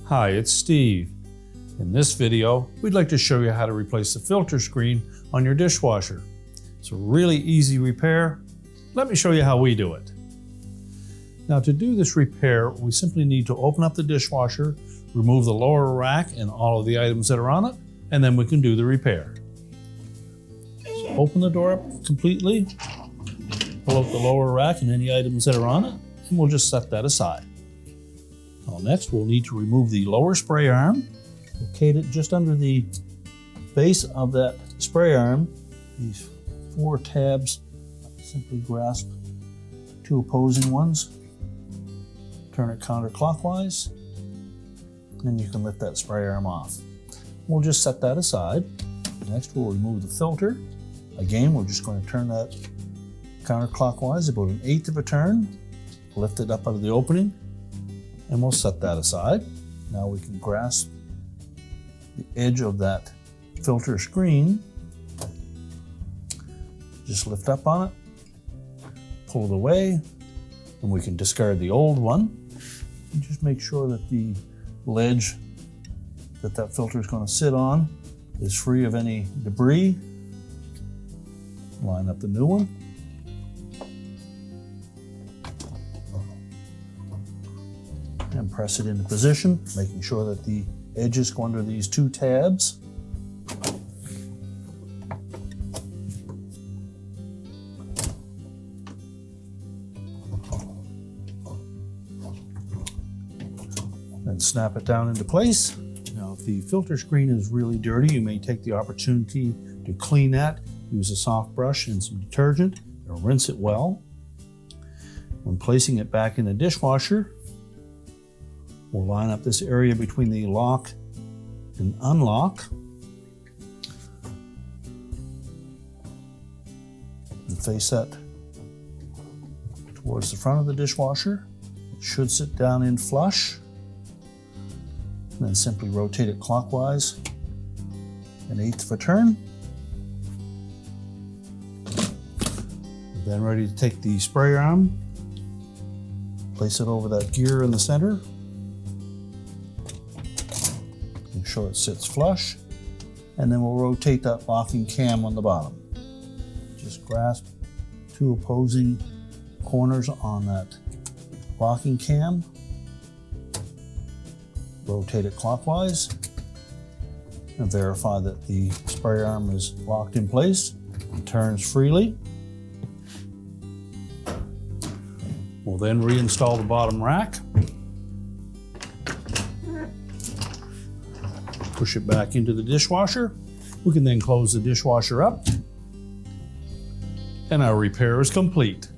Hi, it's Steve. In this video, we'd like to show you how to replace the filter screen on your dishwasher. It's a really easy repair. Let me show you how we do it. Now, to do this repair, we simply need to open up the dishwasher, remove the lower rack and all of the items that are on it, and then we can do the repair. So open the door up completely, pull out the lower rack and any items that are on it, and we'll just set that aside. Now, next, we'll need to remove the lower spray arm, locate it just under the base of that spray arm. These 4 tabs, simply grasp 2 opposing ones, turn it counterclockwise, and you can lift that spray arm off. We'll just set that aside. Next, we'll remove the filter. Again, we're just going to turn that counterclockwise about 1/8 of a turn, lift it up out of the opening, and we'll set that aside. Now we can grasp the edge of that filter screen, just lift up on it, pull it away, and we can discard the old one. And just make sure that the ledge that filter is going to sit on is free of any debris. Line up the new one. And press it into position, making sure that the edges go under these 2 tabs. Then snap it down into place. Now, if the filter screen is really dirty, you may take the opportunity to clean that. Use a soft brush and some detergent and rinse it well. When placing it back in the dishwasher, we'll line up this area between the lock and unlock. And face that towards the front of the dishwasher. It should sit down in flush. And then simply rotate it clockwise 1/8 of a turn. We're then ready to take the spray arm, place it over that gear in the center. Make sure it sits flush, and then we'll rotate that locking cam on the bottom. Just grasp 2 opposing corners on that locking cam, rotate it clockwise, and verify that the spray arm is locked in place and turns freely. We'll then reinstall the bottom rack. Push it back into the dishwasher. We can then close the dishwasher up, and our repair is complete.